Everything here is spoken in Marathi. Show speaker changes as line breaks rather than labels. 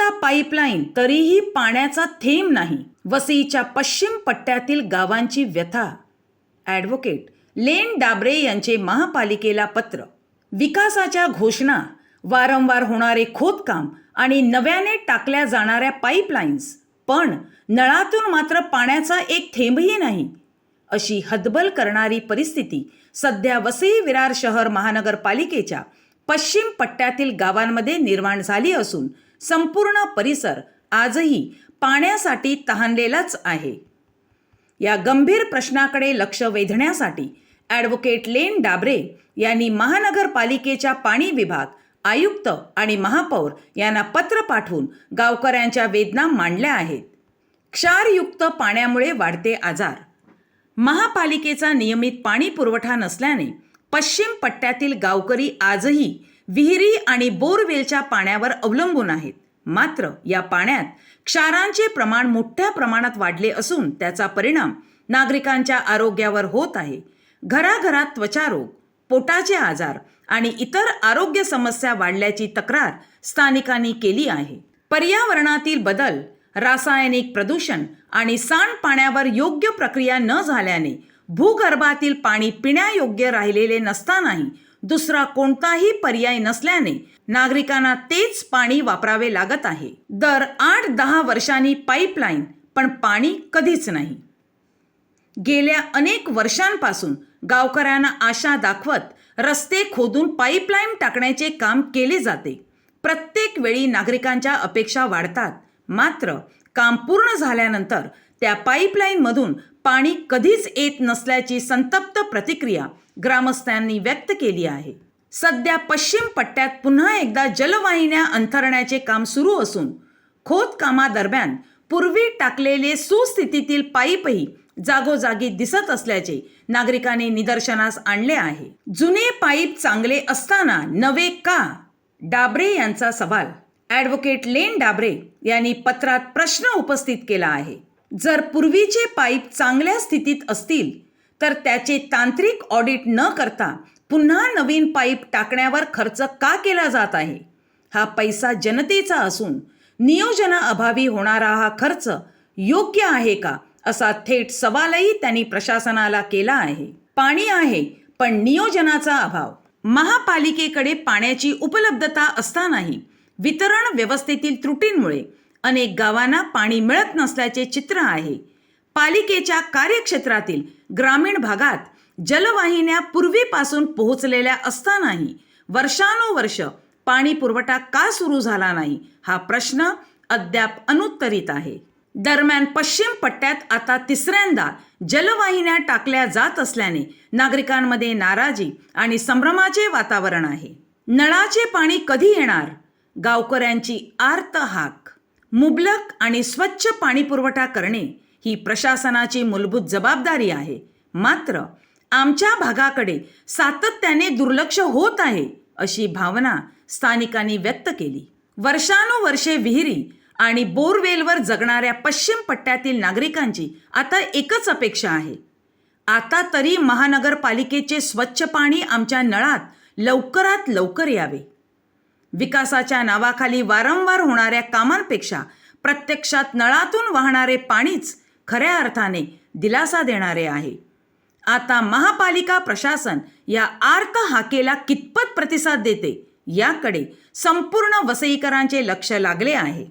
रस्ता, पाईपलाईन, तरीही पाण्याचा थेंब नाही. वसईच्या पश्चिम पट्ट्यातील गावांची व्यथा. ॲडव्होकेट लेन डाबरे यांचे महापालिकेला पत्र. विकासाच्या घोषणा, वारंवार होणारे खोदकाम आणि नव्याने टाकल्या जाणाऱ्या पाईपलाईन्स, पण नळातून मात्र पाण्याचा एक थेंबही नाही. अशी हतबल करणारी परिस्थिती सध्या वसई विरार शहर महानगरपालिकेच्या पश्चिम पट्ट्यातील गावांमध्ये निर्माण झाली असून संपूर्ण परिसर आजही पाण्यासाठी तहानलेलाच आहे. या गंभीर प्रश्नाकडे लक्ष वेधण्यासाठी ॲडव्होकेट लेन डाबरे यांनी महानगरपालिकेच्या पाणी विभाग, आयुक्त आणि महापौर यांना पत्र पाठवून गावकऱ्यांच्या वेदना मांडल्या आहेत. क्षारयुक्त पाण्यामुळे वाढते आजार. महापालिकेचा नियमित पाणी पुरवठा नसल्याने पश्चिम पट्ट्यातील गावकरी आजही विहिरी आणि बोरवेलच्या पाण्यावर अवलंबून आहेत. मात्र या पाण्यात क्षारांचे प्रमाण मोठ्या प्रमाणात वाढले असून त्याचा परिणाम नागरिकांच्या आरोग्यावर होत आहे. घराघरात त्वचारोग, पोटाचे आजार आणि इतर आरोग्य समस्या वाढल्याची तक्रार स्थानिकांनी केली आहे. पर्यावरणातील बदल, रासायनिक प्रदूषण आणि सांडपाण्यावर योग्य प्रक्रिया न झाल्याने भूगर्भातील पाणी पिण्यायोग्य राहिलेले नसतानाही दुसरा कोणताही पर्याय नसल्याने नागरिकांना तेच पाणी वापरावे लागत आहे. दर 8-10 वर्षांनी पाईपलाईन, पण पाणी कधीच नाही. गेल्या अनेक वर्षांपासून गावकऱ्यांना आशा दाखवत रस्ते खोदून पाईपलाईन टाकण्याचे काम केले जाते. प्रत्येक वेळी नागरिकांच्या अपेक्षा वाढतात, मात्र काम पूर्ण झाल्यानंतर त्या पाईपलाईनमधून पाणी कधीच येत नसल्याची संतप्त प्रतिक्रिया ग्रामस्थांनी व्यक्त केली आहे. सध्या पश्चिम पट्ट्यात पुन्हा एकदा जलवाहिन्या अंथरण्याचे काम सुरू असून खोदकामादरम्यान पूर्वी टाकलेले सुस्थितीतील पाईपही जागोजागी दिसत असल्याचे नागरिकांनी निदर्शनास आणले आहे. जुने पाईप चांगले असताना नवे का? डाबरे यांचा सवाल. ॲडव्होकेट लेन डाबरे यांनी पत्रात प्रश्न उपस्थित केला आहे. जर पूर्वीचे पाईप चांगल्या स्थितीत असतील तर त्याचे तांत्रिक ऑडिट न करता पुन्हा नवीन पाईप टाकण्यावर खर्च का केला जात आहे? हा पैसा जनतेचा असून नियोजनाअभावी होणारा हा खर्च योग्य आहे का, असा थेट सवालही त्यांनी प्रशासनाला केला आहे. पाणी आहे पण नियोजनाचा अभाव. महापालिकेकडे पाण्याची उपलब्धता असतानाही वितरण व्यवस्थेतील त्रुटींमुळे अनेक गावांना पाणी मिळत नसल्याचे चित्र आहे. पालिकेच्या कार्यक्षेत्रातील ग्रामीण भागात जलवाहिन्या पूर्वीपासून पोहोचलेल्या असतानाही वर्षानुवर्ष पाणी पुरवठा का सुरू झाला नाही, हा प्रश्न अद्याप अनुत्तरित आहे. दरम्यान पश्चिम पट्ट्यात आता तिसऱ्यांदा जलवाहिन्या टाकल्या जात असल्याने नागरिकांमध्ये नाराजी आणि संभ्रमाचे वातावरण आहे. नळाचे पाणी कधी येणार? गावकऱ्यांची आर्त हाक. मुबलक आणि स्वच्छ पाणी पुरवठा करणे ही प्रशासनाची मूलभूत जबाबदारी आहे. मात्र आमच्या भागाकडे सातत्याने दुर्लक्ष होत आहे, अशी भावना स्थानिकांनी व्यक्त केली. वर्षानुवर्षे विहिरी आणि बोरवेलवर जगणाऱ्या पश्चिम पट्ट्यातील नागरिकांची आता एकच अपेक्षा आहे. आता तरी महानगरपालिकेचे स्वच्छ पाणी आमच्या नळात लवकरात लवकर यावे. विकासाच्या नावाखाली वारंवार होणाऱ्या कामांपेक्षा प्रत्यक्षात नळातून वाहणारे पाणीच खऱ्या अर्थाने दिलासा देणारे आहे. आता महापालिका प्रशासन या आर्त हाकेला कितपत प्रतिसाद देते याकडे संपूर्ण वसईकरांचे लक्ष लागले आहे.